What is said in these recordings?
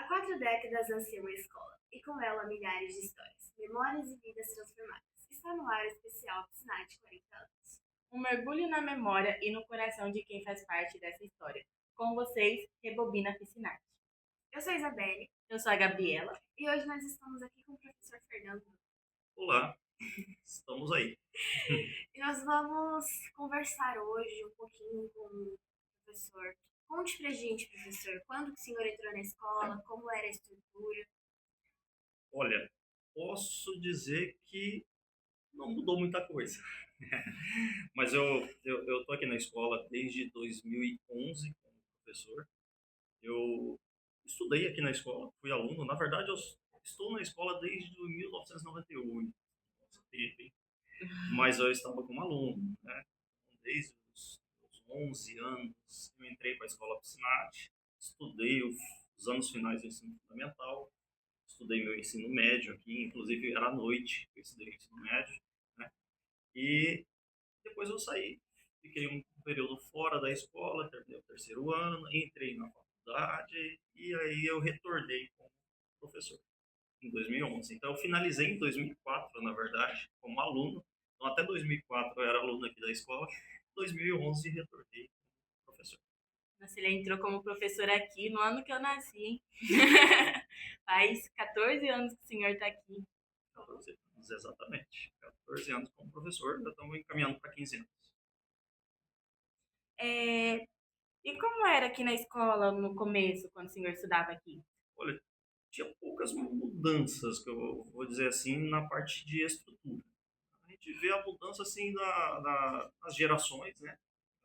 Há 4 décadas ansio uma escola, e com ela milhares de histórias, memórias e vidas transformadas. Está no ar o especial Piscinate 40 anos. Um mergulho na memória e no coração de quem faz parte dessa história. Com vocês, Rebobina Piscinati. Eu sou a Isabelle, Eu sou a Gabriela. e hoje nós estamos aqui com o professor Fernando. Olá, estamos aí. E nós vamos conversar hoje um pouquinho com o professor. Conte pra gente, professor, quando que o senhor entrou na escola, como era a estrutura. Olha, posso dizer que não mudou muita coisa. Mas eu tô aqui na escola desde 2011 como professor. Eu estudei aqui na escola, fui aluno. Na verdade, eu estou na escola desde 1998. Nossa, tempo, hein? Mas eu estava como aluno, né? Desde os 11 anos eu entrei para a escola Piscinati, estudei os anos finais do ensino fundamental, estudei meu ensino médio aqui, inclusive era à noite que eu estudei o ensino médio, né? E depois eu saí, fiquei um período fora da escola, terminei o terceiro ano, entrei na faculdade e aí eu retornei como professor em 2011. Então eu finalizei em 2004, na verdade, como aluno. Então até 2004 eu era aluno aqui da escola, em 2011 retornei como professor. Nossa, ele entrou como professor aqui no ano que eu nasci, hein? Faz 14 anos que o senhor está aqui. 14 anos, exatamente. 14 anos como professor, já estamos encaminhando para 15 anos. É, E como era aqui na escola no começo, quando o senhor estudava aqui? Olha, tinha poucas mudanças, que eu vou dizer assim, na parte de estrutura. A gente vê a mudança assim das gerações, né?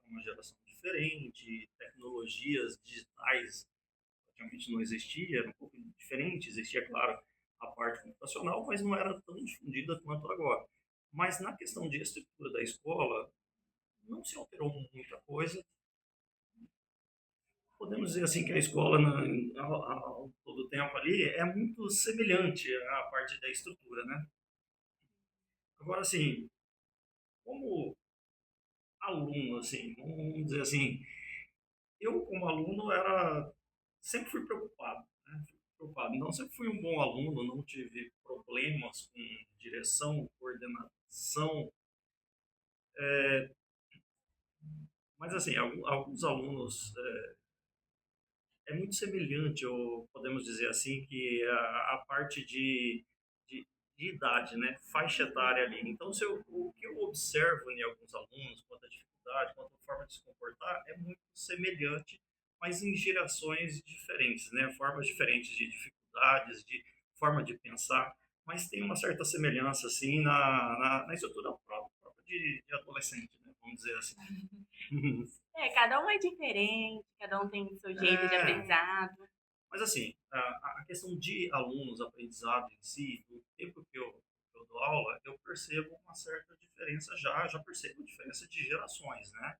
Uma geração diferente, tecnologias digitais praticamente não existia, era um pouco diferente, existia, claro, a parte computacional, mas não era tão difundida quanto agora. Mas na questão de estrutura da escola, não se alterou muita coisa. Podemos dizer assim que a escola, ao todo tempo ali, é muito semelhante à parte da estrutura, né? Agora, assim, como aluno, assim, vamos dizer assim, eu como aluno sempre fui preocupado, né? Fui preocupado. Então, sempre fui um bom aluno, não tive problemas com direção, coordenação, mas assim, alguns alunos é muito semelhante, ou podemos dizer assim, que a parte de idade, né, faixa etária ali. Então, o que eu observo em alguns alunos, quanto à dificuldade, quanto à forma de se comportar, é muito semelhante, mas em gerações diferentes, né, formas diferentes de dificuldades, de forma de pensar, mas tem uma certa semelhança, assim, na estrutura própria de adolescente, né, vamos dizer assim. Cada um é diferente, cada um tem o seu jeito de É, aprendizado. mas assim, a questão de alunos, aprendizado em si, do tempo que eu dou aula, eu percebo uma certa diferença já percebo diferença de gerações, né?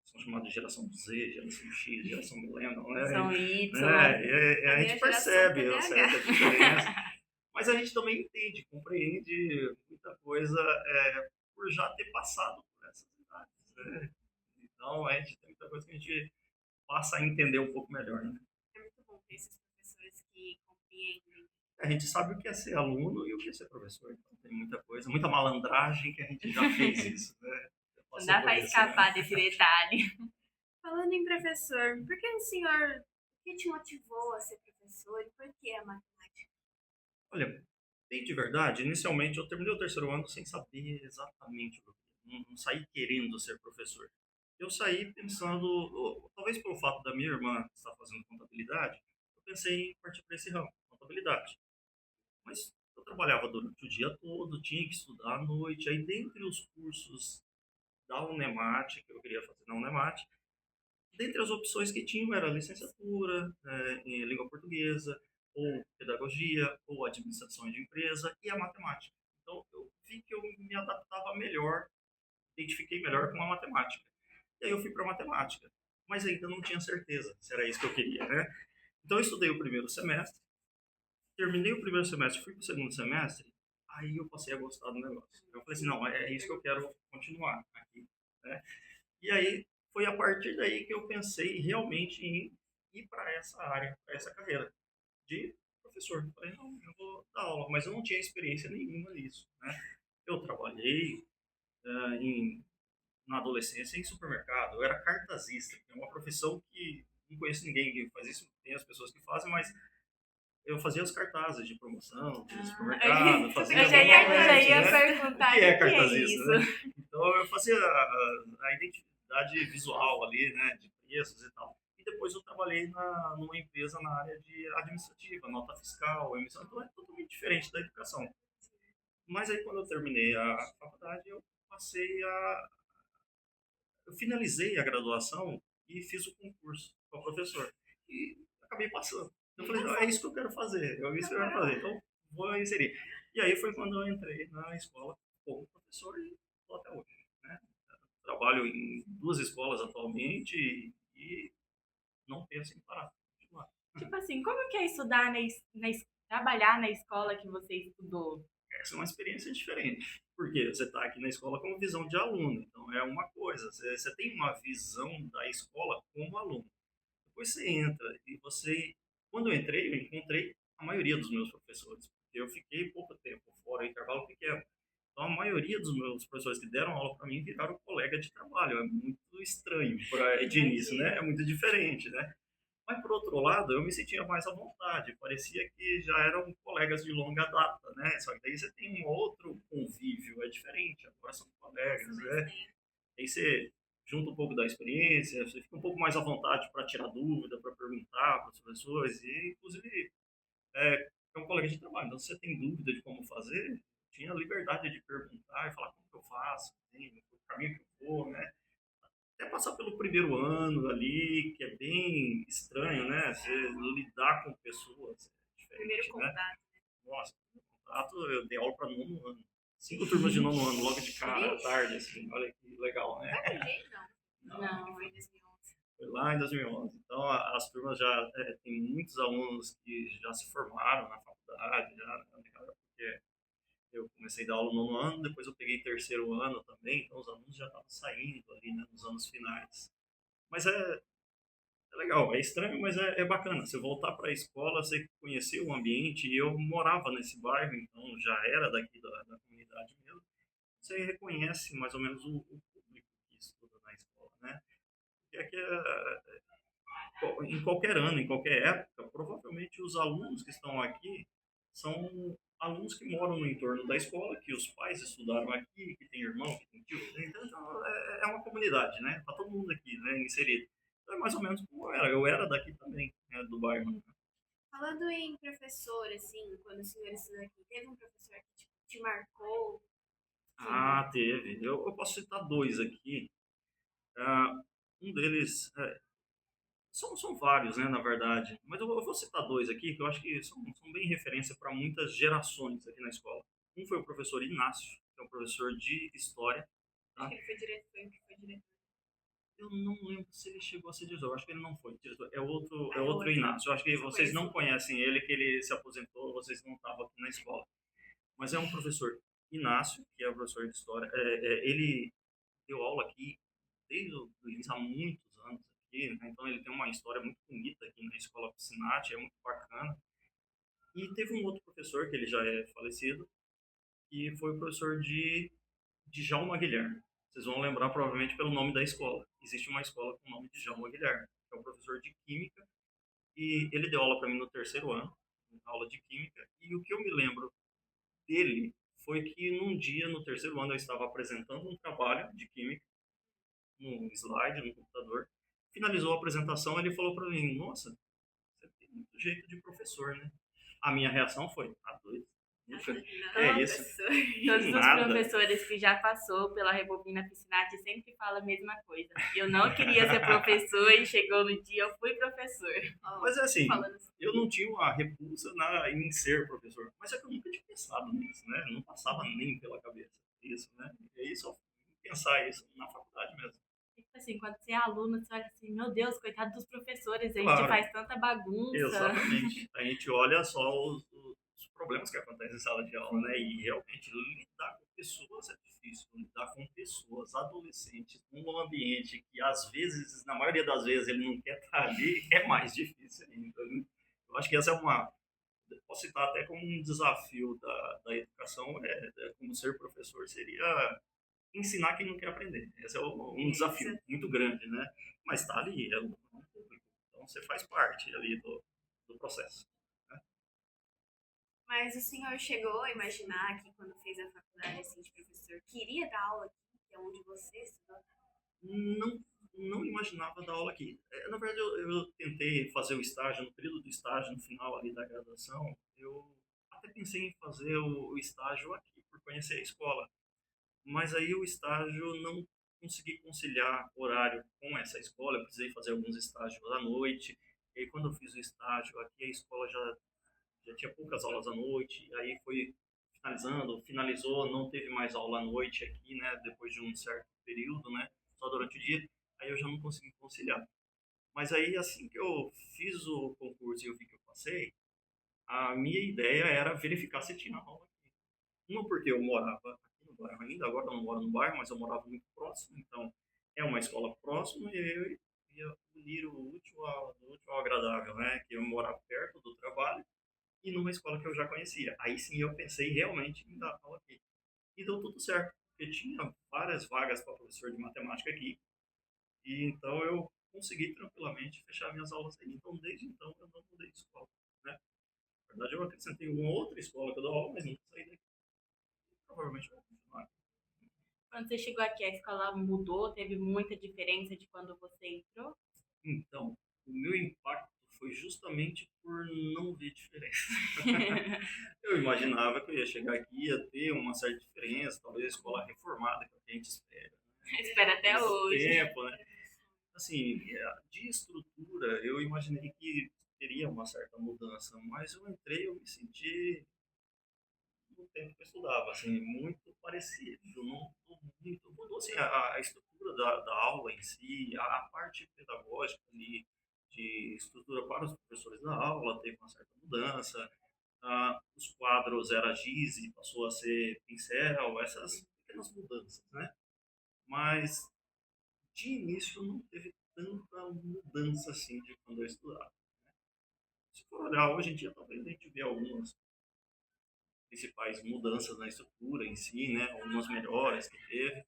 São chamadas de geração Z, geração X, geração Millennial, São né? Y, A A minha gente geração percebe uma certa diferença, TDAH. mas a gente também entende, compreende muita coisa por já ter passado por essas idades, né? Então, a gente tem muita coisa que a gente passa a entender um pouco melhor, né? É muito bom ter esses professores que compreendem. A gente sabe o que é ser aluno e o que é ser professor. Então tem muita coisa, muita malandragem que a gente já fez isso, né? Já Não passou dá por para isso, né? escapar desse detalhe. Falando em professor, por que o que te motivou a ser professor e por que a matemática? Olha, bem de verdade, inicialmente eu terminei o terceiro ano sem saber exatamente o que eu queria. Não saí querendo ser professor. Eu saí pensando, talvez pelo fato da minha irmã estar fazendo contabilidade, eu pensei em partir para esse ramo, contabilidade. Mas eu trabalhava durante o dia todo, tinha que estudar à noite, aí dentre os cursos da Unemat, que eu queria fazer na Unemat, dentre as opções que tinham era licenciatura em língua portuguesa, ou pedagogia, ou administração de empresa e a matemática. Então eu vi que eu me adaptava melhor, identifiquei melhor com a matemática. E aí eu fui para a matemática, mas ainda não tinha certeza se era isso que eu queria, né? Então eu estudei o primeiro semestre, terminei o primeiro semestre, fui para o segundo semestre, aí eu passei a gostar do negócio. Eu falei assim, não, é isso que eu quero continuar aqui, né? E aí foi a partir daí que eu pensei realmente em ir para essa área, para essa carreira. de professor. Falei, não, eu vou dar aula, mas eu não tinha experiência nenhuma nisso, né? Eu trabalhei em na adolescência em supermercado. Eu era cartazista, que é uma profissão que não conheço ninguém que faz isso. Tem as pessoas que fazem, mas eu fazia os cartazes de promoção, de supermercado, fazia eu já manualmente, ia né? perguntar O que é o que é cartazista, isso. né? Então eu fazia a identidade visual ali, né, de preços e tal. E depois eu trabalhei numa empresa na área de administrativa, nota fiscal, emissão, então é totalmente diferente da educação. Mas aí quando eu terminei a faculdade, eu passei a eu finalizei a graduação e fiz o concurso para professor. E acabei passando. Eu falei, não, é isso que eu quero fazer, é isso que eu quero fazer, então vou inserir. E aí foi quando eu entrei na escola como professor e estou até hoje. Né? Trabalho em 2 escolas atualmente e não penso em parar. Continuar. Tipo assim, como que é estudar trabalhar na escola que você estudou? Essa é uma experiência diferente. Porque você está aqui na escola com visão de aluno, então é uma coisa. Você tem uma visão da escola como aluno. Depois você entra e você. Quando eu entrei, eu encontrei a maioria dos meus professores. Eu fiquei pouco tempo fora, intervalo pequeno. Então, a maioria dos meus professores que deram aula para mim viraram colega de trabalho. É muito estranho de início, né? É muito diferente, né? Mas, por outro lado, eu me sentia mais à vontade. Parecia que já eram colegas de longa data, né? Só que daí você tem um outro convívio, é diferente. Agora são colegas, né? Aí você junta um pouco da experiência, você fica um pouco mais à vontade para tirar dúvida, para perguntar para os professores. E, inclusive, é um colega de trabalho. Então, se você tem dúvida de como fazer, tinha a liberdade de perguntar e falar como que eu faço, assim, o caminho que eu vou, né? Até passar pelo primeiro ano ali, que é bem estranho, né? Você lidar com pessoas é Primeiro diferente, né? contato. Nossa, primeiro contato, eu dei aula para nono ano. 5 turmas de nono ano, logo de cara, à tarde, assim. Olha que legal, né? Foi jeito, não? Não. Foi em 2011. Foi lá em 2011. Então, as turmas já... tem muitos alunos que já se formaram na faculdade, já, né, porque eu comecei a dar aula no nono ano, depois eu peguei terceiro ano também, então os alunos já estavam saindo ali, né, nos anos finais. Mas é legal, é estranho, mas é bacana. Você voltar para a escola, você conhecer o ambiente, e eu morava nesse bairro, então já era daqui da comunidade mesmo. Você reconhece mais ou menos o público que estuda na escola, né? Porque aqui em qualquer ano, em qualquer época, provavelmente os alunos que estão aqui são alunos que moram no entorno da escola, que os pais estudaram aqui, que tem irmão, que tem tio. Então é uma comunidade, né? Tá todo mundo aqui, né, inserido. Então é mais ou menos como eu era. Eu era daqui também, né, do bairro. Falando em professor, assim, quando o senhor estudou aqui, teve um professor que tipo, te marcou? Ah, teve. Eu posso citar 2 aqui. Um deles, são vários, né, na verdade. Mas eu vou citar 2 aqui, que eu acho que são bem referência para muitas gerações aqui na escola. Um foi o professor Inácio, que é um professor de História. Acho Tá? que ele foi diretor, foi diretor. Eu não lembro se ele chegou a ser diretor. Eu acho que ele não foi diretor. É É outro outro. Inácio. Eu acho que Eu vocês não conheço. conhecem ele, que ele se aposentou, vocês não estavam aqui na escola. Mas é um professor Inácio, que é o professor de História. Ele deu aula aqui desde o início, há muitos anos aqui, né? Então ele tem uma história muito bonita aqui na escola Piscinati, é muito bacana. E teve um outro professor, que ele já é falecido, que foi o professor de Djalma Guilherme. Vocês vão lembrar provavelmente pelo nome da escola. Existe uma escola com o nome de Djalma Guilherme, que é um professor de Química, e ele deu aula para mim no terceiro ano, aula de Química, e o que eu me lembro dele foi que num dia, no terceiro ano, eu estava apresentando um trabalho de Química, num slide, no computador. Finalizou a apresentação, ele falou para mim, nossa, você tem muito jeito de professor, né? A minha reação foi, tá doido? Nunca. É isso. Professor. Todos os Nada. professores que já passou pela Rebobina Piscinati sempre falam a mesma coisa. Eu não queria ser professor e chegou no dia eu fui professor. Ó, Mas assim, falando assim, eu não tinha uma repulsa em ser professor. Mas é que eu nunca tinha pensado nisso, né? Não passava nem pela cabeça isso, né? E aí só fui pensar isso na faculdade mesmo. Tipo assim, quando você é aluno, você olha assim, meu Deus, coitado dos professores, a gente Claro. faz tanta bagunça. Exatamente. A gente olha só os problemas que acontecem em sala de aula, né? E realmente lidar com pessoas é difícil. Lidar com pessoas, adolescentes, num ambiente que às vezes, na maioria das vezes, ele não quer estar ali, é mais difícil ainda. Né? Eu acho que essa é uma, posso citar até como um desafio da educação, como ser professor, seria ensinar quem não quer aprender. Esse é um desafio muito grande, né? Mas está ali, é um público. Então você faz parte ali do processo. Né? Mas o senhor chegou a imaginar que quando fez a faculdade assim, de professor, queria dar aula aqui, que é onde você estudou? Não, não imaginava dar aula aqui. Na verdade, eu tentei fazer o estágio, no período do estágio, no final ali da graduação, eu até pensei em fazer o estágio aqui, por conhecer a escola. Mas aí o estágio não consegui conciliar horário com essa escola, eu precisei fazer alguns estágios à noite. E aí, quando eu fiz o estágio aqui, a escola já tinha poucas aulas à noite, aí foi finalizou, não teve mais aula à noite aqui, né, depois de um certo período, né, só durante o dia, aí eu já não consegui conciliar. Mas aí, assim que eu fiz o concurso e eu vi que eu passei, a minha ideia era verificar se tinha aula aqui. Uma porque eu morava aqui no bairro ainda, agora eu não moro no bairro, mas eu morava muito próximo, então é uma escola próxima e eu ia unir do útil ao agradável, né, que eu morava perto do trabalho e numa escola que eu já conhecia. Aí sim eu pensei realmente em dar aula aqui. E deu tudo certo, porque tinha várias vagas para professor de matemática aqui, e então eu consegui tranquilamente fechar minhas aulas aí. Então, desde então, eu não mudei de escola. Né? Na verdade, eu acrescentei uma outra escola que eu dou aula, mas nunca saí daqui. Provavelmente vou continuar. Quando você chegou aqui, a escola mudou? Teve muita diferença de quando você entrou? Então, o meu impacto foi justamente por não ver diferença. Eu imaginava que eu ia chegar aqui e ia ter uma certa diferença, talvez a escola reformada, que é o que a gente espera. Espera até hoje. Tempo, né? Assim, de estrutura, eu imaginei que teria uma certa mudança, mas eu entrei, eu me senti no tempo que eu estudava, assim, muito parecido, não mudou muito, mudou assim, a estrutura da aula em si, a parte pedagógica ali, de estrutura para os professores da aula, teve uma certa mudança, os quadros era giz e passou a ser pincel, essas pequenas mudanças, né? Mas de início não teve tanta mudança assim de quando eu estudava. Se for olhar hoje em dia, talvez a gente vê algumas principais mudanças na estrutura em si, né? Algumas melhoras que teve,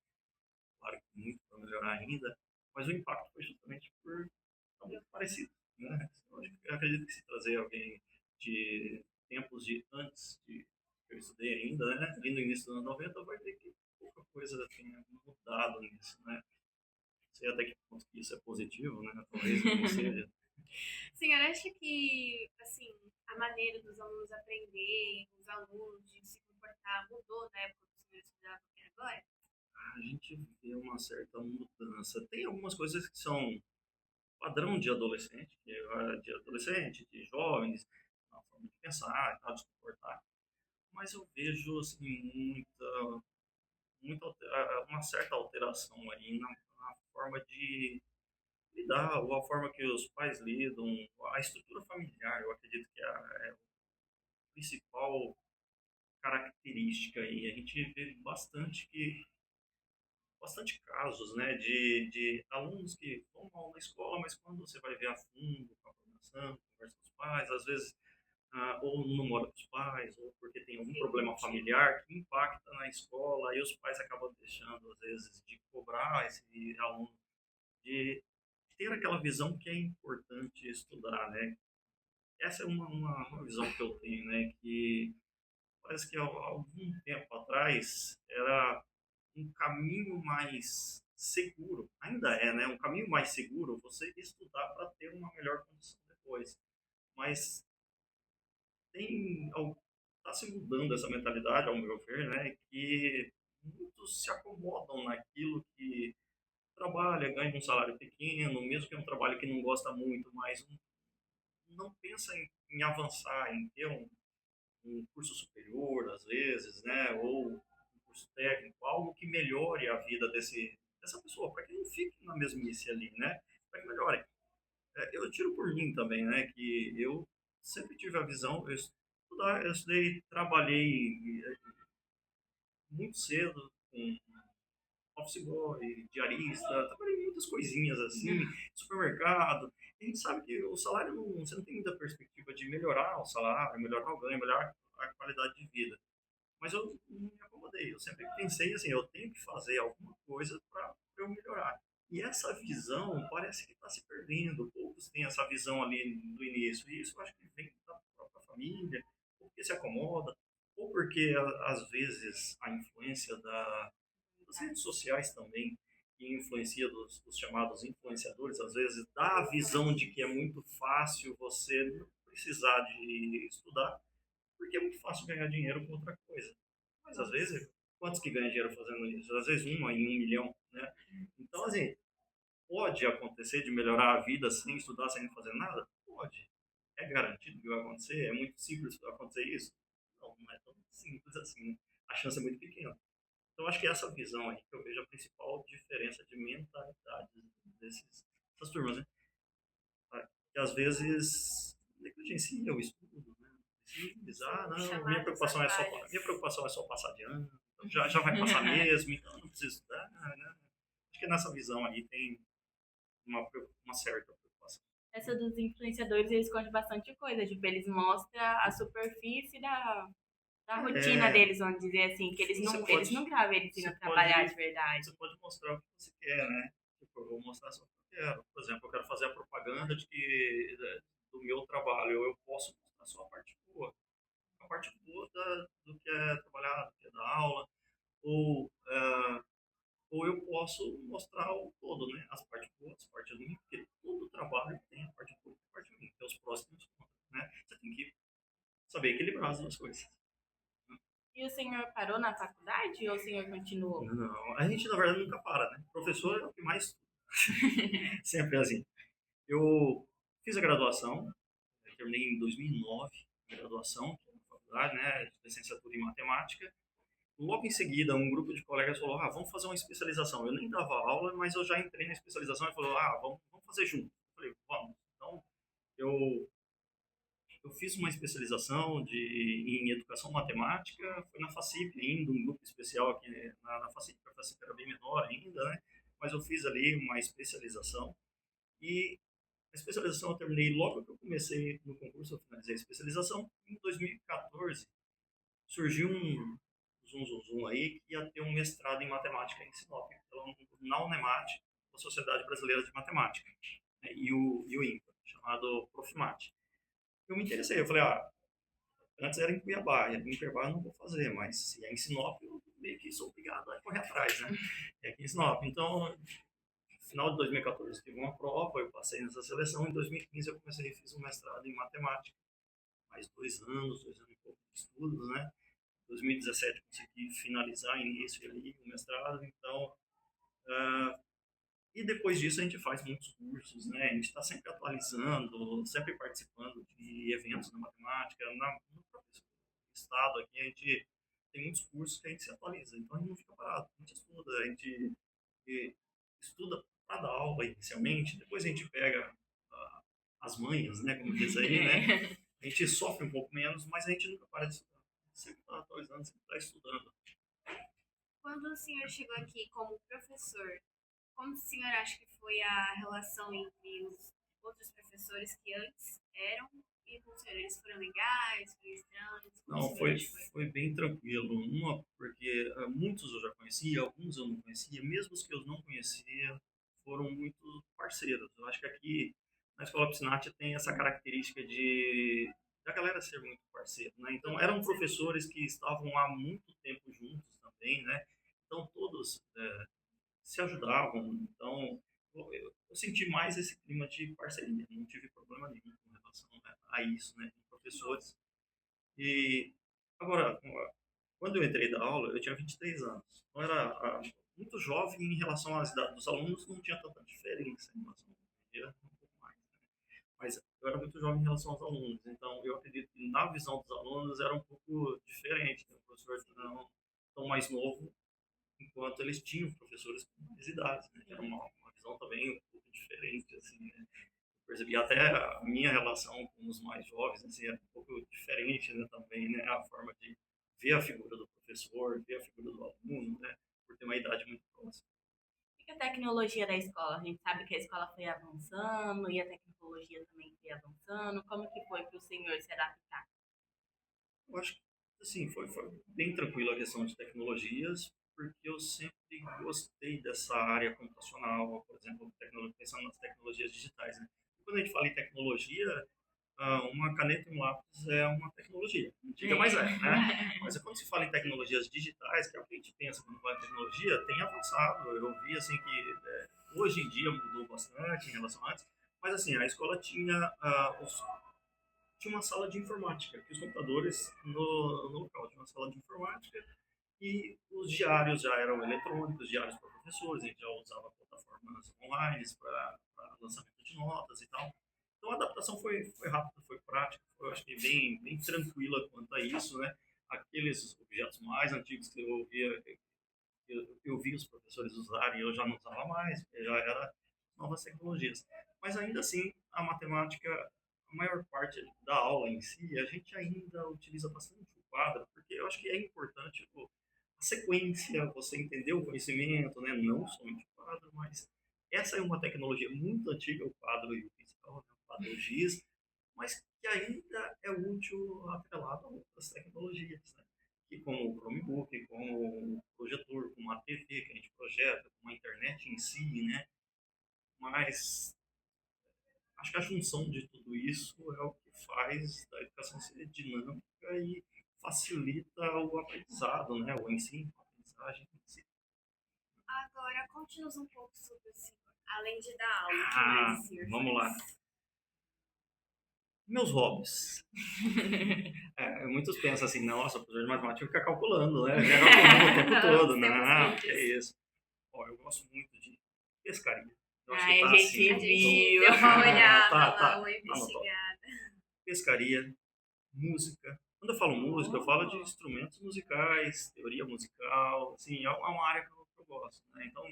claro que muito para melhorar ainda, mas o impacto foi justamente por estar muito parecido, né? Eu acredito que se trazer alguém de tempos de antes de que eu estudei ainda, né? Ali no início dos anos 90, vai ver que pouca coisa tenha mudado nisso, né? Não sei até que ponto que isso é positivo, né? Talvez não seja. O senhor acha que, assim, a maneira dos alunos aprender, os alunos de se comportar, mudou da época que o senhor estudava para agora? A gente vê uma certa mudança. Tem algumas coisas que são padrão de adolescente, de jovens, na forma de pensar, de se comportar. Mas eu vejo assim, uma certa alteração aí na forma de lidar, ou a forma que os pais lidam, a estrutura familiar, eu acredito que é a principal característica aí. A gente vê bastante casos, né, de alunos que vão mal na escola, mas quando você vai ver a fundo com a formação, conversa com os pais, às vezes ou não mora com os pais, ou porque tem algum problema familiar que impacta na escola, e os pais acabam deixando, às vezes, de cobrar esse aluno, de ter aquela visão que é importante estudar, né? Essa é uma visão que eu tenho, né? Que parece que há algum tempo atrás era um caminho mais seguro, ainda é, né? Um caminho mais seguro você estudar para ter uma melhor condição depois. Mas tem está se mudando essa mentalidade, ao meu ver, né? Que muitos se acomodam naquilo que trabalha, ganha um salário pequeno, mesmo que é um trabalho que não gosta muito, mas não pensa em avançar, em ter um curso superior, às vezes, né? Ou um curso técnico, algo que melhore a vida dessa pessoa, para que não fique na mesmice ali, né? Para que melhore. Eu tiro por mim também, né? Que eu sempre tive a visão, eu estudei, trabalhei muito cedo com office boy, diarista, trabalhei em muitas coisinhas assim, supermercado. A gente sabe que o salário, você não tem muita perspectiva de melhorar o salário, melhorar o ganho, melhorar a qualidade de vida. Mas eu não me acomodei. Eu sempre pensei assim, eu tenho que fazer alguma coisa para eu melhorar. E essa visão parece que está se perdendo. Poucos têm essa visão ali do início. E isso eu acho que vem da própria família, ou porque se acomoda, ou porque às vezes a influência das redes sociais também, que influencia dos chamados influenciadores, às vezes dá a visão de que é muito fácil você não precisar de estudar, porque é muito fácil ganhar dinheiro com outra coisa. Mas às vezes, quantos que ganham dinheiro fazendo isso? Às vezes uma em 1 milhão, né? Então, assim, pode acontecer de melhorar a vida sem estudar, sem fazer nada? Pode. É garantido que vai acontecer? É muito simples acontecer isso? Não, não é tão simples assim, né? A chance é muito pequena. Então, acho que essa visão aí que eu vejo a principal diferença de mentalidade dessas turmas, né? Que às vezes negligencia o estudo, né? Não, minha preocupação é só passar de ano, então já vai passar mesmo, então não preciso estudar, né? Acho que nessa visão aí tem uma certa preocupação. Essa dos influenciadores, eles contam bastante coisa. Tipo, eles mostram a superfície da rotina É, deles, vamos dizer assim. Que eles não gravam eles você indo trabalhar pode, de verdade. você pode mostrar o que você quer, né? Tipo, eu vou mostrar só o que eu quero. Por exemplo, eu quero fazer a propaganda do meu trabalho. Eu posso mostrar só a parte boa do que é trabalhar, do que é dar aula, ou, ou eu posso mostrar o todo, né? As partes boas, as partes ruins, porque todo trabalho tem a parte boa e a parte ruim, tem os prós e os contras, né? Você tem que saber equilibrar as duas coisas. E o senhor parou na faculdade ou o senhor continuou? Não, a gente na verdade nunca para, né? O professor é o que mais estuda. Sempre assim. Eu fiz a graduação, eu terminei em 2009, a graduação, que é na faculdade, né, de licenciatura em matemática. Logo em seguida, um grupo de colegas falou: vamos fazer uma especialização. Eu nem dava aula, mas eu já entrei na especialização e falou: vamos fazer junto. Eu falei: vamos. Então, eu, eu fiz uma especialização em educação matemática, foi na FACIP ainda, um grupo especial aqui na FACIP, a FACIP era bem menor ainda, né? Mas eu fiz ali uma especialização e a especialização eu terminei logo que eu comecei no concurso, eu finalizei a especialização. Em 2014, surgiu um zum aí que ia ter um mestrado em matemática em Sinop, na Unemat, a Sociedade Brasileira de Matemática, né, e o INPA, chamado Profimat. Eu me interessei, eu falei, antes era em Cuiabá, em Cuiabá eu não vou fazer, mas se é em Sinop, eu meio que sou obrigado a correr atrás, né? É aqui em Sinop. Então, no final de 2014 tive uma prova, eu passei nessa seleção, em 2015 eu fiz um mestrado em matemática, mais 2 anos e pouco de estudos, né? Em 2017 consegui finalizar início ali o mestrado, então e depois disso a gente faz muitos cursos, né? A gente está sempre atualizando, sempre participando de eventos na matemática, no próprio estado aqui a gente tem muitos cursos que a gente se atualiza, então a gente não fica parado, a gente estuda, a gente estuda para dar aula inicialmente, depois a gente pega as manhas, né, como diz aí, né? A gente sofre um pouco menos, mas a gente nunca para de estudar. Sempre está atualizando, sempre está estudando. Quando o senhor chegou aqui como professor, como o senhor acha que foi a relação entre os outros professores que antes eram e com o senhor? Eles foram legais, foram estranhos? Como o Não, senhor achou? foi bem tranquilo. Uma, porque muitos eu já conhecia, alguns eu não conhecia, mesmo os que eu não conhecia foram muito parceiros. Eu acho que aqui na Escola Piscinati tem essa característica da galera ser muito parceiro, né? Então eram professores que estavam há muito tempo juntos também, né? Então todos se ajudavam. Então eu senti mais esse clima de parceria. Não tive problema nenhum com relação, né, a isso, né? Com professores. E agora, quando eu entrei da aula, eu tinha 23 anos. Então era muito jovem em relação às idades dos alunos, não tinha tanta diferença em relação a dia, um pouco mais, né? Mas eu era muito jovem em relação aos alunos, então eu acredito que na visão dos alunos era um pouco diferente. Né? O professor não tão mais novo, enquanto eles tinham professores com mais idades, né? Era uma visão também um pouco diferente, assim, né? Percebi até a minha relação com os mais jovens assim, é um pouco diferente, né, também, né, a forma de ver a figura do professor, ver a figura do aluno, né, por ter uma idade muito próxima. E a tecnologia da escola? A gente sabe que a escola foi avançando e a tecnologia também foi avançando. Como que foi para o senhor se adaptar? Eu acho que, assim, foi bem tranquilo a questão de tecnologias, porque eu sempre gostei dessa área computacional, por exemplo, pensando nas tecnologias digitais, né? E quando a gente fala em tecnologia, uma caneta e um lápis é uma tecnologia. Antiga, mas né? Mas quando se fala em tecnologias digitais, que é o que a gente pensa quando fala em tecnologia, tem avançado. Eu vi, assim, que hoje em dia mudou bastante em relação a antes, mas, assim, a escola tinha uma sala de informática, que os computadores no local tinha uma sala de informática e os diários já eram eletrônicos, diários para professores, a gente já usava plataformas online para lançamento de notas e tal. Então a adaptação foi rápida, foi prática, foi, eu acho que bem tranquila quanto a isso, né? Aqueles objetos mais antigos que eu via, eu vi os professores usarem, eu já não usava mais, já era novas tecnologias. Mas ainda assim, a matemática, a maior parte da aula em si, a gente ainda utiliza bastante o quadro, porque eu acho que é importante a sequência, você entender o conhecimento, né? Não somente o quadro, mas essa é uma tecnologia muito antiga, o quadro e o pincel, né? O quadro giz, mas que ainda é útil atrelado a outras tecnologias, né? Que como o Chromebook, como o projetor, como a TV que a gente projeta, como a internet em si, né? Mas acho que a junção de tudo isso é o que faz a educação ser dinâmica e facilita o aprendizado, né? O ensino, a aprendizagem em si. Agora, conte-nos um pouco sobre o senhor. Além de dar aula, o que mais o senhor Vamos lá. faz? Meus hobbies. Muitos pensam assim, nossa, o professor de matemática fica calculando, né? Fica calculando o tempo todo. Não, que é isso. Ó, eu gosto muito de pescaria. Eu acho que Ai, a tá assim, gente A gente viu. deu uma olhada tá lá, uma no top. investigada. Pescaria, música. Quando eu falo música, eu falo de instrumentos musicais, teoria musical, assim, é uma área que eu gosto, né? Então,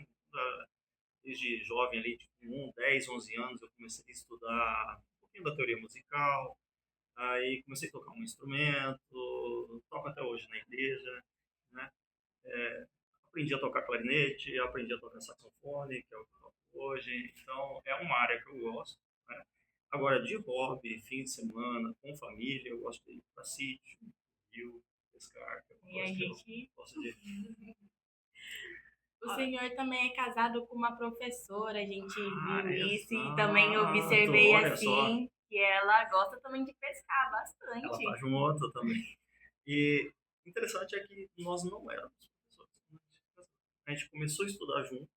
desde jovem ali, tipo, 10, 11 anos, eu comecei a estudar um pouquinho da teoria musical, aí comecei a tocar um instrumento, toco até hoje na igreja, né? Aprendi a tocar clarinete, aprendi a tocar saxofone, que é o que eu toco hoje. Então, é uma área que eu gosto, né? Agora, de hobby, fim de semana, com família, eu gosto de ir para sítio, rio, pescar, que é uma E a coisa que eu gente. gosto de... O senhor também é casado com uma professora, a gente viu isso e também Exato, observei olha só, assim que ela gosta também de pescar ela tá bastante. junto também. E interessante é que nós não éramos professores. A gente começou a estudar junto,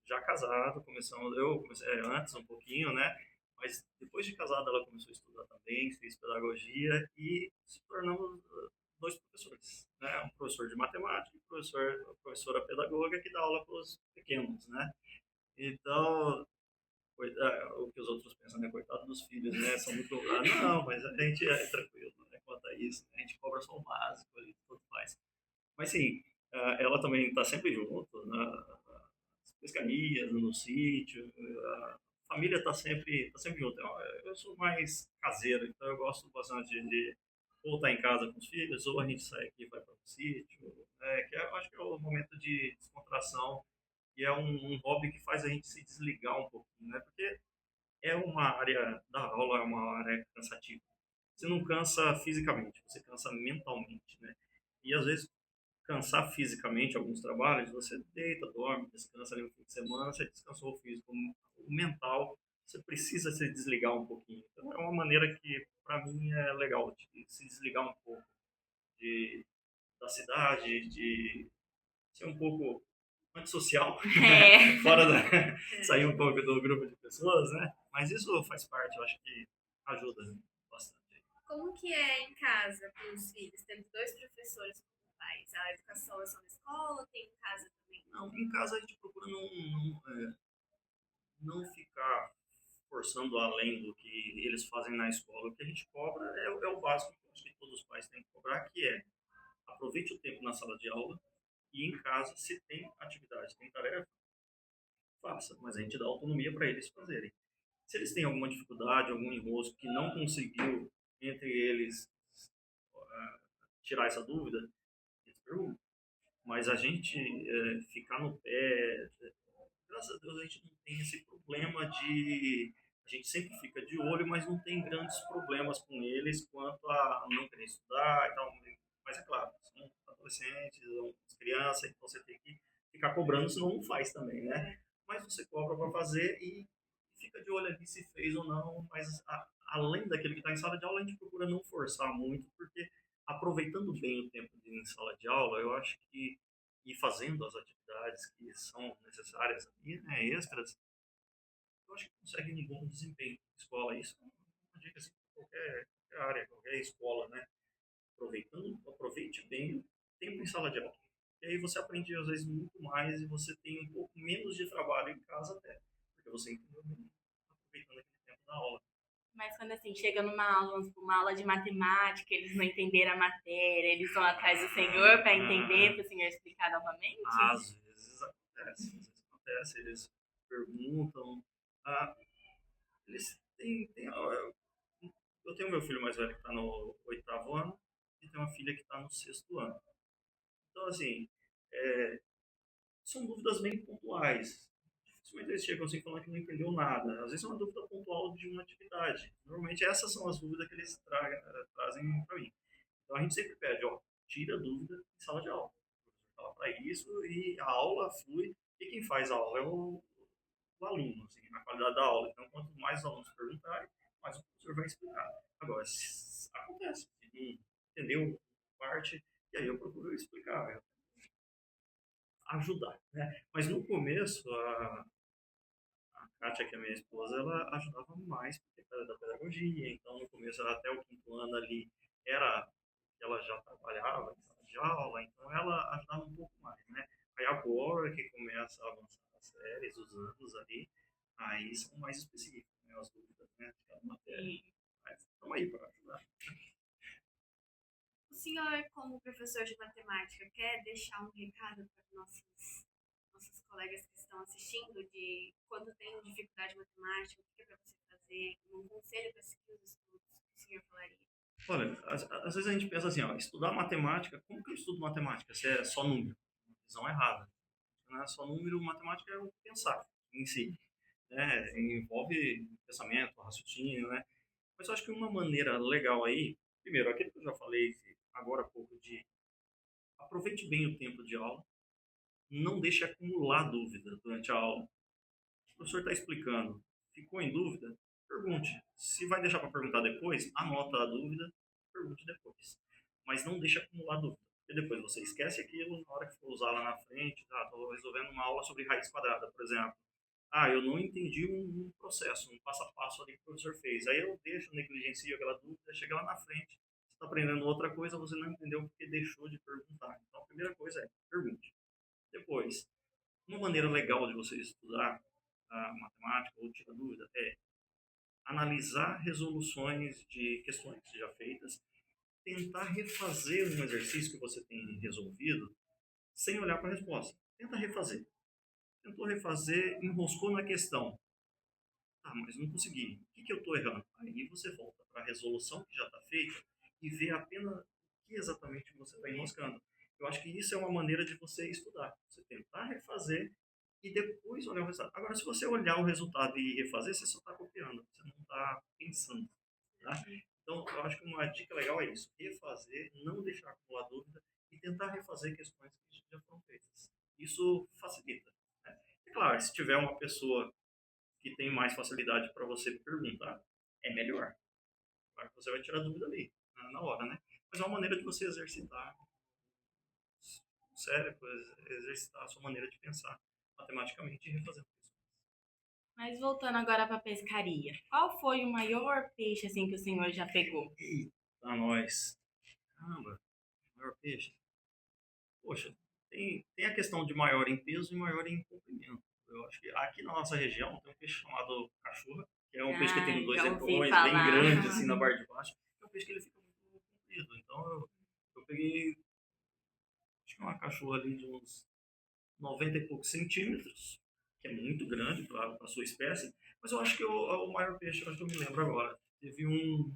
já casado, eu comecei antes um pouquinho, né? Mas depois de casado ela começou a estudar também, fez pedagogia e se tornamos dois professores, né? Um professor de matemática e professora pedagoga que dá aula para os pequenos, né? Então, o que os outros pensam, né? Coitado dos filhos, né? São muito cobrados. Não, mas a gente é tranquilo, né? Quanto a isso, né? A gente cobra só o básico ali, tudo mais. Mas sim, ela também está sempre junto, nas pescarias, no sítio, a família tá sempre junto. Eu sou mais caseiro, então eu gosto bastante de ou estar em casa com os filhos, ou a gente sai aqui e vai para o sítio, que eu acho que é o momento de descontração e é um hobby que faz a gente se desligar um pouquinho, né? Porque é uma área da aula, é uma área cansativa. Você não cansa fisicamente, você cansa mentalmente, né? E às vezes cansar fisicamente alguns trabalhos, você deita, dorme, descansa ali no fim de semana, você descansou o físico, o mental, você precisa se desligar um pouquinho. Então é uma maneira que para mim é legal de se desligar um pouco de da cidade, de ser um pouco antissocial, É. fora sair um pouco do grupo de pessoas, né? Mas isso faz parte, eu acho que ajuda bastante. Como que é em casa com os filhos, tendo dois professores como pais? A educação é só na escola ou tem em casa também? Não, em casa a gente procura não ficar forçando além do que eles fazem na escola. O que a gente cobra é o básico que eu acho que todos os pais têm que cobrar, que é aproveite o tempo na sala de aula e em casa, se tem atividade, tem tarefa, faça, mas a gente dá autonomia para eles fazerem. Se eles têm alguma dificuldade, algum enrosco que não conseguiu entre eles tirar essa dúvida, eles perguntam. Mas a gente ficar no pé, graças a Deus a gente não tem esse problema de... A gente sempre fica de olho, mas não tem grandes problemas com eles quanto a não querer estudar e tal. Mas é claro, são adolescentes, são crianças, então você tem que ficar cobrando, senão não faz também, né? Mas você cobra para fazer e fica de olho ali se fez ou não, mas além daquele que está em sala de aula, a gente procura não forçar muito, porque aproveitando bem o tempo em sala de aula, eu acho que ir fazendo as atividades que são necessárias ali, né, extras, eu acho que consegue um bom desempenho na escola. Isso é uma dica assim, para qualquer área, qualquer escola, né? Aproveite bem o tempo em sala de aula. E aí você aprende, às vezes, muito mais e você tem um pouco menos de trabalho em casa até. Porque você entendeu bem, aproveitando aquele tempo da aula. Mas quando assim, chega uma aula de matemática, eles não entenderam a matéria, eles vão atrás do senhor para entender, para o senhor explicar novamente? Às vezes acontece, eles perguntam. Ah, eles eu tenho meu filho mais velho que está no 8º ano e tenho uma filha que está no 6º ano. Então, assim, é, são dúvidas bem pontuais. Dificilmente eles chegam assim falando que não entendeu nada. Às vezes é uma dúvida pontual de uma atividade. Normalmente essas são as dúvidas que eles trazem para mim. Então a gente sempre pede, ó, tira a dúvida em sala de aula. Fala para isso e a aula flui. E quem faz a aula é o aluno, assim, na qualidade da aula. Então, quanto mais os alunos perguntarem, mais o professor vai explicar. Agora, acontece, se não entendeu parte, e aí eu procuro explicar, ajudar, né? Mas no começo, a Kátia, que é minha esposa, ela ajudava mais, porque era da pedagogia, então no começo, até o 5º ano ali, ela já trabalhava em sala de aula, então ela ajudava um pouco mais, né? Aí agora que começa a avançar as séries, os anos ali, aí são mais específicos, né? As dúvidas, né? De cada matéria. Mas estamos aí para ajudar. O senhor, como professor de matemática, quer deixar um recado para nossos colegas que estão assistindo de quando tem dificuldade em matemática, o que é para você fazer, um conselho para seguir os estudos que o senhor falaria? Olha, às vezes a gente pensa assim, ó, estudar matemática, como que eu estudo matemática? Se é só número? Uma visão errada. Não é só número, matemática é o pensar em si, né? Envolve pensamento, raciocínio, né? Mas eu acho que uma maneira legal aí, primeiro, aquilo que eu já falei agora há pouco, de aproveite bem o tempo de aula, não deixe acumular dúvida durante a aula. O professor está explicando, ficou em dúvida? Pergunte. Se vai deixar para perguntar depois, anota a dúvida, pergunte depois. Mas não deixe acumular dúvida, porque depois você esquece aquilo na hora que for usar lá na frente. Estou resolvendo uma aula sobre raiz quadrada, por exemplo. Eu não entendi um processo, um passo a passo ali que o professor fez. Aí eu deixo, negligencio aquela dúvida, chega lá na frente, você está aprendendo outra coisa, você não entendeu porque deixou de perguntar. Então a primeira coisa é, pergunte. Depois, uma maneira legal de você estudar a matemática ou tirar dúvida é analisar resoluções de questões já feitas, tentar refazer um exercício que você tem resolvido sem olhar para a resposta. Tenta refazer. Tentou refazer, enroscou na questão. Mas não consegui. O que eu estou errando? Aí você volta para a resolução que já está feita e vê apenas o que exatamente você está enroscando. Eu acho que isso é uma maneira de você estudar. Você tentar refazer e depois olhar o resultado. Agora, se você olhar o resultado e refazer, você só está copiando, você não está pensando. Tá? Então, eu acho que uma dica legal é isso. Refazer, não deixar acumular dúvida e tentar refazer questões que já foram feitas. Isso facilita. Né? É claro, se tiver uma pessoa que tem mais facilidade para você perguntar, é melhor. Claro que você vai tirar dúvida ali, na hora, né? Mas é uma maneira de você exercitar o cérebro, exercitar a sua maneira de pensar matematicamente e refazendo isso. Mas voltando agora para a pescaria, qual foi o maior peixe assim que o senhor já pegou? Eita, nós. Caramba, maior peixe. Poxa, tem a questão de maior em peso e maior em comprimento. Eu acho que aqui na nossa região tem um peixe chamado cachorra, que é um peixe que tem dois Já ouvi edredões bem falar. grandes assim na parte de baixo. É um peixe que ele fica muito comprido. Então eu peguei, acho que uma cachorra ali de uns 90 e poucos centímetros, que é muito grande para a sua espécie. Mas eu acho que o maior peixe, eu acho que eu me lembro agora, teve o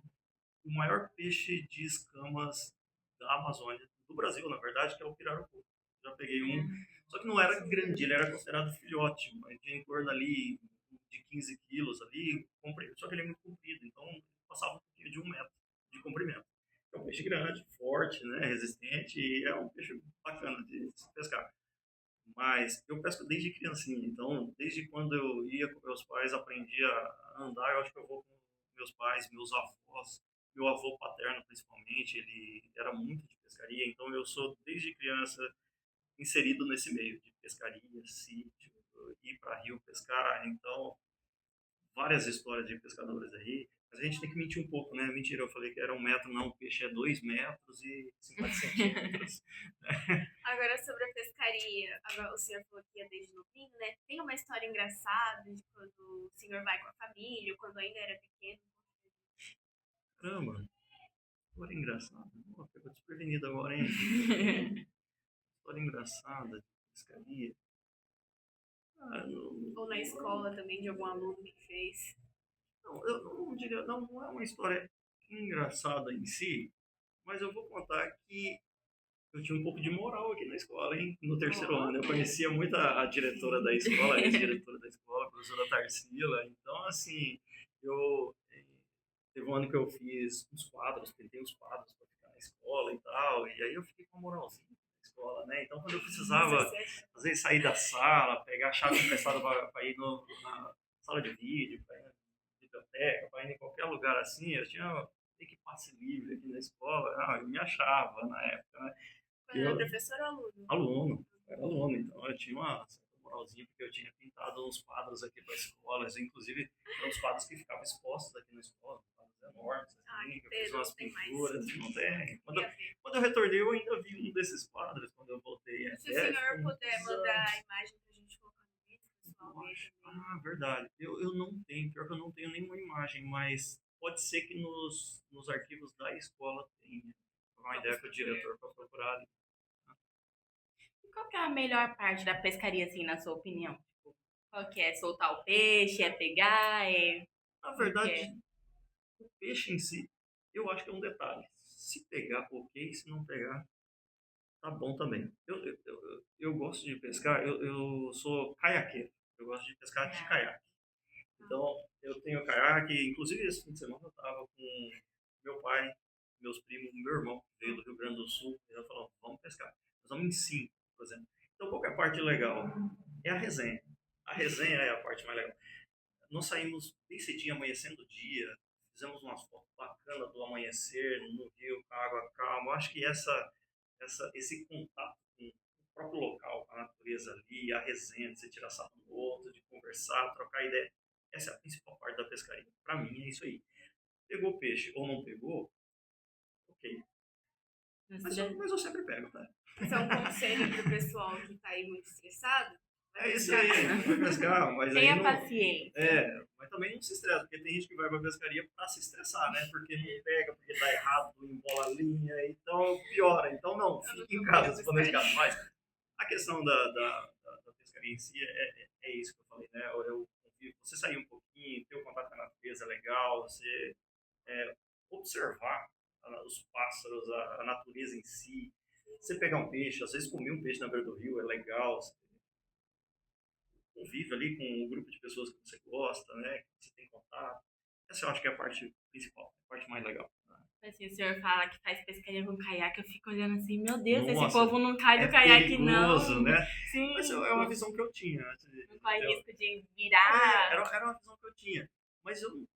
maior peixe de escamas da Amazônia, do Brasil, na verdade, que é o pirarucu. Já peguei um, Só que não era grande, ele era considerado filhote, mas tinha em torno ali de 15 quilos ali, só que ele é muito comprido, então passava um pouquinho de 1 metro de comprimento. É um peixe grande, forte, né, resistente, e é um peixe bacana de se pescar. Mas eu pesco desde criancinha, então desde quando eu ia com meus pais, aprendi a andar, eu acho que eu vou com meus pais, meus avós, meu avô paterno principalmente, ele era muito de pescaria, então eu sou desde criança inserido nesse meio de pescaria, sítio, ir para rio pescar, então várias histórias de pescadores aí, mas a gente tem que mentir um pouco, né? Mentira, eu falei que era 1 metro, não, o peixe é 2 metros e 50 centímetros. Agora sobre a pescaria, agora o senhor falou que ia desde novinho, né? Tem uma história engraçada de quando o senhor vai com a família, ou quando ainda era pequeno. Caramba, história engraçada. Pô, pegou desprevenido agora, hein? História engraçada de pescaria. Ah, não, Ou na escola também, de algum aluno que fez. não, eu não diria, não é uma história engraçada em si, mas eu vou contar que eu tinha um pouco de moral aqui na escola, hein? No terceiro ano. Eu conhecia muito a diretora da escola, a ex-diretora da escola, a professora Tarsila. Então, assim, eu. Teve um ano que eu fiz uns quadros, pintei uns quadros para ficar na escola e tal. E aí eu fiquei com a moralzinha na escola, né? Então, quando eu precisava, às vezes, sair da sala, pegar a chave emprestada para ir na sala de vídeo, para ir na biblioteca, para ir em qualquer lugar assim, eu tinha que passe livre aqui na escola. Ah, eu me achava na época, né? Quando era professor ou aluno? Aluno, era aluno, então eu tinha uma certa moralzinha, porque eu tinha pintado uns quadros aqui para escolas, inclusive eram os quadros que ficavam expostos aqui na escola, quadros enormes, assim, que eu fiz umas pinturas, não tem. Quando eu retornei, eu ainda vi um desses quadros, quando eu voltei. Se o senhor puder mandar a imagem pra gente colocar no vídeo, pessoal ver também. Ah, verdade. Eu não tenho, pior que eu não tenho nenhuma imagem, mas pode ser que nos arquivos da escola tenha. Uma ideia com o diretor para procurar ali. Qual que é a melhor parte da pescaria, assim, na sua opinião? Tipo, qual que é? Soltar o peixe, é pegar, é... Na Como que verdade, é? o peixe em si, eu acho que é um detalhe. Se pegar, ok. Se não pegar, tá bom também. Eu gosto de pescar, eu sou caiaqueiro. Eu gosto de pescar de caiaque. Então, eu tenho caiaque. Inclusive, esse fim de semana eu tava com meu pai, meus primos, meu irmão, que veio do Rio Grande do Sul. E eu falou, vamos pescar. Nós vamos em 5, por exemplo. Então, qual que é a parte legal? É a resenha. A resenha é a parte mais legal. Nós saímos bem cedinho, amanhecendo o dia, fizemos umas fotos bacanas do amanhecer no rio, com a água calma. Eu acho que esse contato com o próprio local, com a natureza ali, a resenha, de você tirar sarro do outro, de conversar, trocar ideia, essa é a principal parte da pescaria. Para mim é isso aí. Pegou peixe ou não pegou, ok. Mas eu sempre pego, tá? Esse é um conselho pro pessoal que tá aí muito estressado. É isso aí, vai pescar, mas aí Tenha não. paciência. Mas também não se estressa, porque tem gente que vai pra pescaria pra se estressar, né? Porque não pega, porque dá errado, embola a linha, então piora. Então não, fique em casa se for necessário. Mas a questão da pescaria em si é isso que eu falei, né? Você sair um pouquinho, ter o contato com a natureza é legal, você observar os pássaros, a natureza em si. Você pegar um peixe, às vezes comer um peixe na beira do rio é legal, convive ali com um grupo de pessoas que você gosta, né? Que você tem contato. Essa eu acho que é a parte principal, a parte mais legal. Assim, o senhor fala que faz pescaria com caiaque, eu fico olhando assim, meu Deus, Nossa, esse povo não cai do caiaque, perigoso, não. né? Sim. Mas é uma visão que eu tinha. Não corre risco de virar. Era uma visão que eu tinha. Mas eu,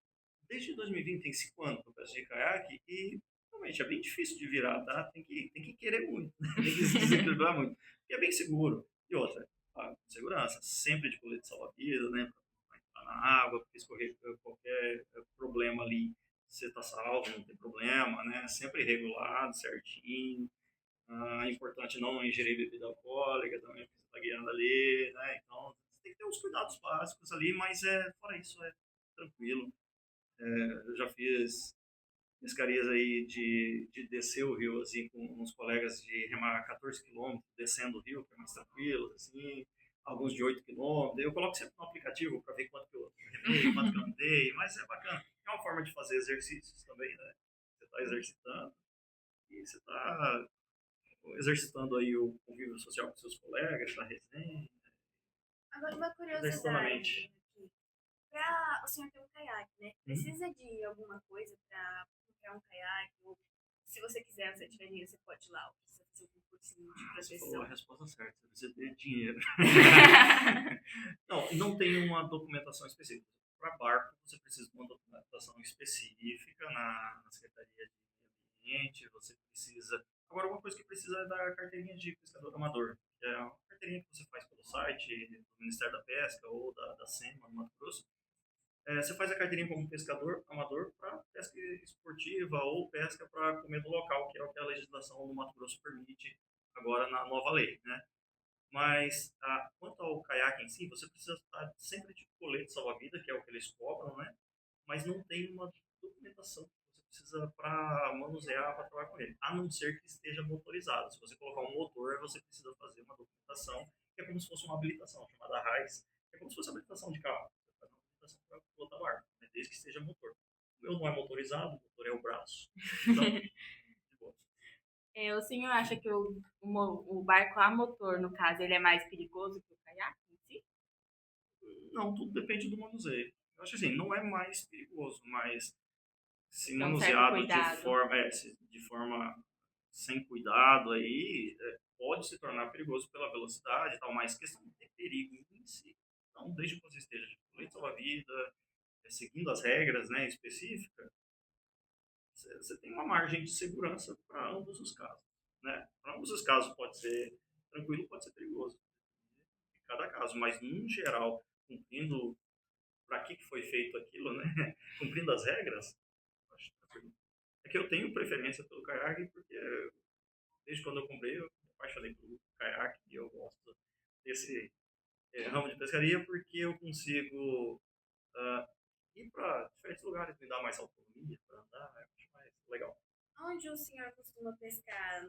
desde 2020, tem 5 anos que eu peço de caiaque e realmente é bem difícil de virar, tá? Tem que querer muito, né? Tem que se desequilibrar muito. E é bem seguro. E outra, segurança, sempre de colete salva-vidas, né? Pra entrar na água, porque escorrer qualquer problema ali, você tá salvo, não tem problema, né? Sempre regulado, certinho. É importante não ingerir bebida alcoólica também, porque você está guiando ali, né? Então, você tem que ter os cuidados básicos ali, mas fora isso, é tranquilo. Eu já fiz pescarias aí de descer o rio, assim, com uns colegas de remar 14 quilômetros, descendo o rio, que é mais tranquilo, assim, alguns de 8 quilômetros. Eu coloco sempre no aplicativo para ver quanto que eu remei, quanto que eu andei, mas é bacana. É uma forma de fazer exercícios também, né? Você está exercitando e você está exercitando aí o convívio social com seus colegas, a resenha, Agora, uma exercitando a curiosidade mente. aqui. Pra o senhor ter um caiaque, né? Uhum. Precisa de alguma coisa pra comprar um caiaque? Ou se você quiser, você tiver dinheiro, você pode ir lá. Ou precisa fazer algum cursinho de Você falou proteção. a resposta certa, você precisa ter dinheiro. Não tem uma documentação específica. Para barco, você precisa de uma documentação específica na Secretaria de Meio Ambiente, você precisa... Agora, uma coisa que precisa é da carteirinha de pescador amador, que é uma carteirinha que você faz pelo site do Ministério da Pesca ou da SEMA, no Mato Grosso. Você faz a carteirinha como pescador amador para pesca esportiva ou pesca para comer no local, que é o que a legislação do Mato Grosso permite agora na nova lei, né? Mas, quanto ao caiaque em si, você precisa estar sempre de colete salva-vida, que é o que eles cobram, né? Mas não tem uma documentação que você precisa para manusear, para trabalhar com ele. A não ser que esteja motorizado. Se você colocar um motor, você precisa fazer uma documentação, que é como se fosse uma habilitação, chamada RAIS. É como se fosse uma habilitação de carro. Você faz uma habilitação para pilotar barco, né? Desde que esteja motor. O meu não é motorizado, o motor é o braço. Então, de boa. O senhor acha que o barco a motor, no caso, ele é mais perigoso que o caiaque em si? Não, tudo depende do manuseio. Eu acho assim, não é mais perigoso, mas se Tem um certo manuseado cuidado. de forma sem cuidado aí, pode se tornar perigoso pela velocidade e tal, mas questão de ter perigo em si, não, desde que você esteja de colete salva-vida, seguindo as regras, né, específicas, você tem uma margem de segurança para ambos os casos, né? Para ambos os casos pode ser tranquilo, pode ser perigoso, em cada caso, mas no geral, cumprindo para que foi feito aquilo, né? Cumprindo as regras, acho tranquilo. É que eu tenho preferência pelo caiaque porque desde quando eu comprei eu me apaixonei pelo caiaque e eu gosto desse ramo de pescaria porque eu consigo uh, ir para diferentes lugares, me dar mais autonomia para andar, eu acho mais legal. Onde o senhor costuma pescar?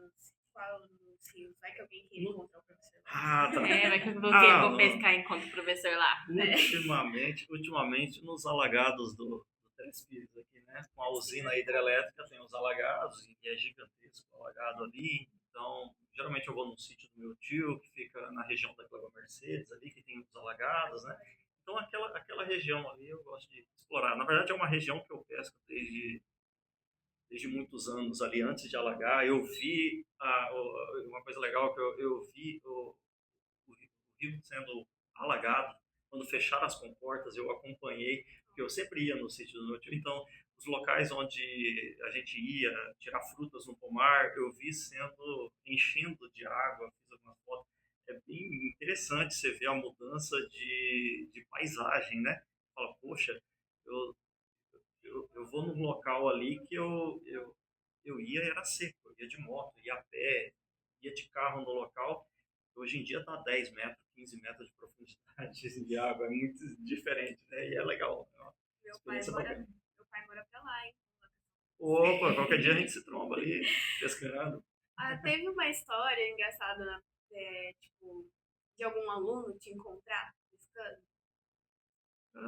Qual nos rios? Vai que alguém quer No... encontrar o professor. Tá. Vai que eu vou no... pescar enquanto o professor lá. Ultimamente nos alagados do Três Pires aqui, né? Com a usina hidrelétrica tem os alagados e é gigantesco o alagado ali. Então, geralmente eu vou num sítio do meu tio que fica na região da Cláudia Mercedes ali, que tem os alagados, né? Então aquela região ali eu gosto de explorar. Na verdade é uma região que eu pesco desde muitos anos ali, antes de alagar. Eu vi uma coisa legal que eu vi o rio sendo alagado. Quando fecharam as comportas, eu acompanhei, porque eu sempre ia no sítio do meu tio. Então, os locais onde a gente ia tirar frutas no pomar, eu vi sendo enchendo de água, fiz algumas fotos. É bem interessante você ver a mudança de paisagem, né? Fala, poxa, eu, eu vou num local ali que eu ia era seco, eu ia de moto, ia a pé, ia de carro no local. Hoje em dia está a 10 metros, 15 metros de profundidade de água, é muito diferente, né? E é legal, é uma experiência bacana. Meu pai mora pra lá, hein? Opa, qualquer dia a gente se tromba ali, pescando. Teve uma história engraçada, tipo, de algum aluno te encontrar pescando?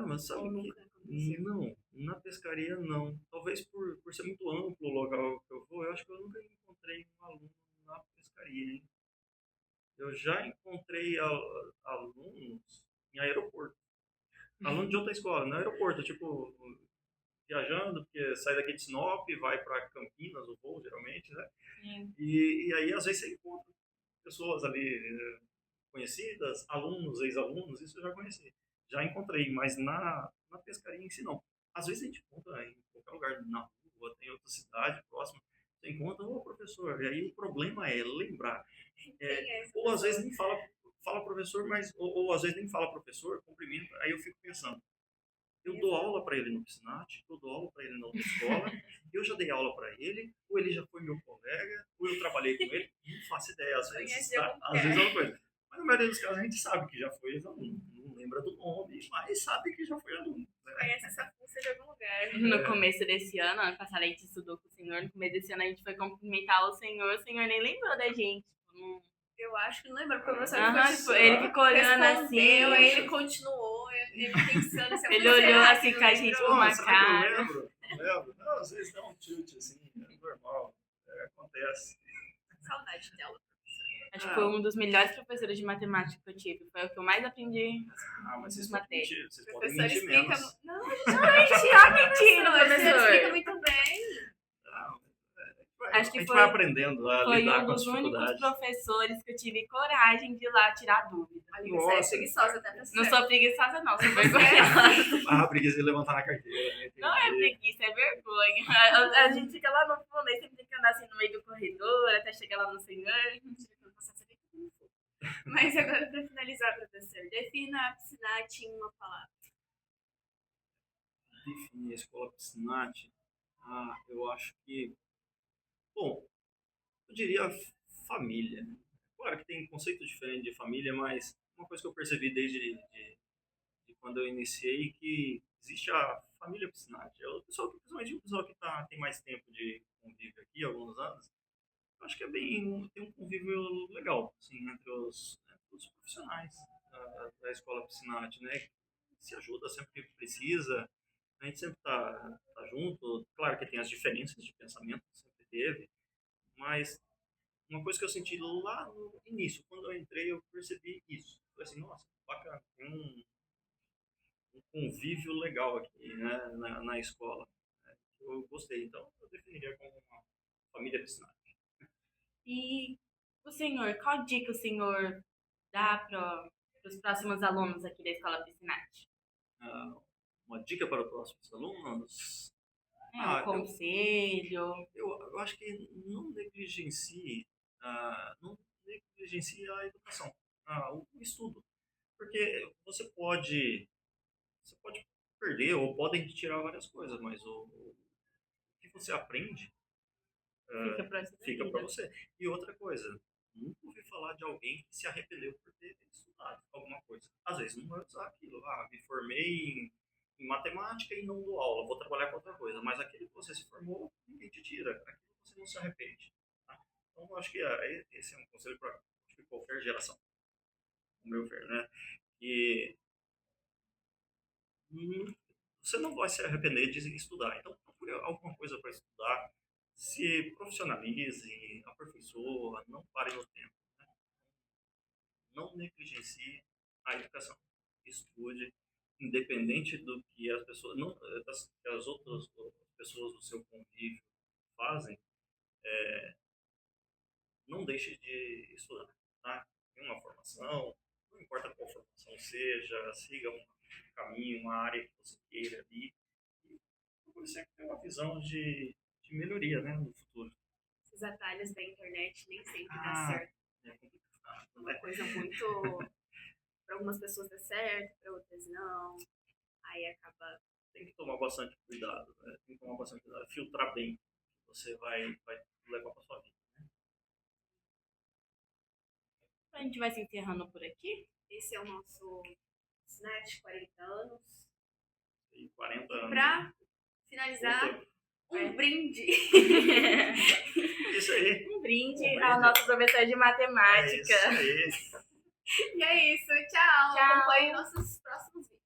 Mas sabe Ou que nunca aconteceu? não, na pescaria não. Talvez por ser muito amplo o local que eu vou, eu acho que eu nunca encontrei um aluno na pescaria, hein? Eu já encontrei alunos em aeroporto. Aluno de outra escola, no aeroporto, tipo, viajando, porque sai daqui de Sinop, vai para Campinas, o voo, geralmente, né? Sim. E aí, às vezes, você encontra pessoas ali conhecidas, alunos, ex-alunos, isso eu já conheci. Já encontrei, mas na pescaria em si, não. Às vezes a gente encontra em qualquer lugar, na rua, tem outra cidade próxima, você encontra, ô professor, e aí o problema é lembrar. Ou às vezes nem fala professor, mas ou às vezes nem fala professor, cumprimenta, aí eu fico pensando, eu dou aula para ele no Piscinati, eu dou aula para ele na outra escola, eu já dei aula para ele, ou ele já foi meu colega, ou eu trabalhei com ele, não faço ideia, às vezes é uma coisa. Mas na maioria dos casos a gente sabe que já foi aluno, não lembra do nome, mas sabe que já foi aluno. Né? Conhece essa função de algum lugar. No começo desse ano passado a gente estudou com o senhor, no começo desse ano a gente foi cumprimentar o senhor nem lembrou da gente. Eu acho que não lembro, porque o professor ele ficou olhando assim. Aí ele continuou, ele pensando se eu ele olhou assim com a gente com uma cara. Eu lembro. Não, às vezes dá um tilt assim, é normal, acontece. saudade dela. Acho que foi um dos melhores professores de matemática que eu tive. Foi o que eu mais aprendi. Mas Nas vocês podem matérias. mentir, vocês O podem professor mentir explica... menos. Não, Mentira, professor, ele explica professor. muito bem. Acho que A gente foi- vai aprendendo a Foi lidar um com as dos únicos dificuldades. professores que eu tive coragem de ir lá tirar dúvida. Olha, você é Nossa. preguiçosa até pra Não ser. sou preguiçosa, não, sou vergonhosa. Preguiça de levantar na carteira, né? Não é Entendi. preguiça, é vergonha. A gente fica lá no fundo, aí sempre tem que andar assim no meio do corredor, até chegar lá no senhor. Mas agora, pra finalizar, professor, defina a Piscinati em uma palavra. Definir a escola Piscinati, eu acho que, bom, eu diria família. Claro que tem conceito diferente de família, mas uma coisa que eu percebi desde de quando eu iniciei que existe a família Piscinati. É o pessoal, principalmente o pessoal que tem mais tempo de convívio aqui, alguns anos, eu acho que tem um convívio legal, assim, entre os profissionais da escola Piscinati, né? Se ajuda sempre que precisa, a gente sempre tá junto. Claro que tem as diferenças de pensamento, sempre teve, mas uma coisa que eu senti lá no início, quando eu entrei, eu percebi isso. Falei assim, nossa, bacana, tem um convívio legal aqui, né, na escola. Eu gostei, então eu definiria como uma família Piscinati. E o senhor, qual dica o senhor dá para os próximos alunos aqui da Escola Piscinati? Uma dica para os próximos alunos? Um conselho? Eu acho que não negligencie a educação, o estudo. Porque você pode perder ou podem tirar várias coisas, mas o que você aprende Fica para fica para você. E outra coisa, nunca ouvi falar de alguém que se arrependeu por ter estudado alguma coisa. Às vezes não vai usar aquilo. Me formei em matemática e não dou aula, vou trabalhar com outra coisa. Mas aquilo que você se formou, ninguém te tira. Aquilo você não se arrepende. Tá? Então, eu acho que esse é um conselho para qualquer geração, no meu ver, né? E você não vai se arrepender de estudar. Então, procure alguma coisa para estudar, se profissionalize, aperfeiçoa, não pare no tempo. Né? Não negligencie a educação. Estude, independente do que as pessoas, não, que as outras pessoas do seu convívio fazem, não deixe de estudar. Tá? Tem uma formação, não importa qual formação seja, siga um caminho, uma área que você queira ali. E por sempre ter uma visão de melhoria, né, no futuro. Esses atalhos da internet nem sempre dá certo. É complicado, Uma né? coisa muito... Para algumas pessoas dá certo, para outras não. Aí acaba... Tem que tomar bastante cuidado, né? Tem que tomar bastante cuidado, filtrar bem o que você vai levar para sua vida. A gente vai se encerrando por aqui. Esse é o nosso Piscinati, 40 anos. E 40 E anos. para finalizar, Muito tempo. um brinde. Isso aí. Um brinde brinde. ao nosso professor de É matemática. isso aí. E é isso. Tchau. Tchau. Acompanhe nossos próximos vídeos.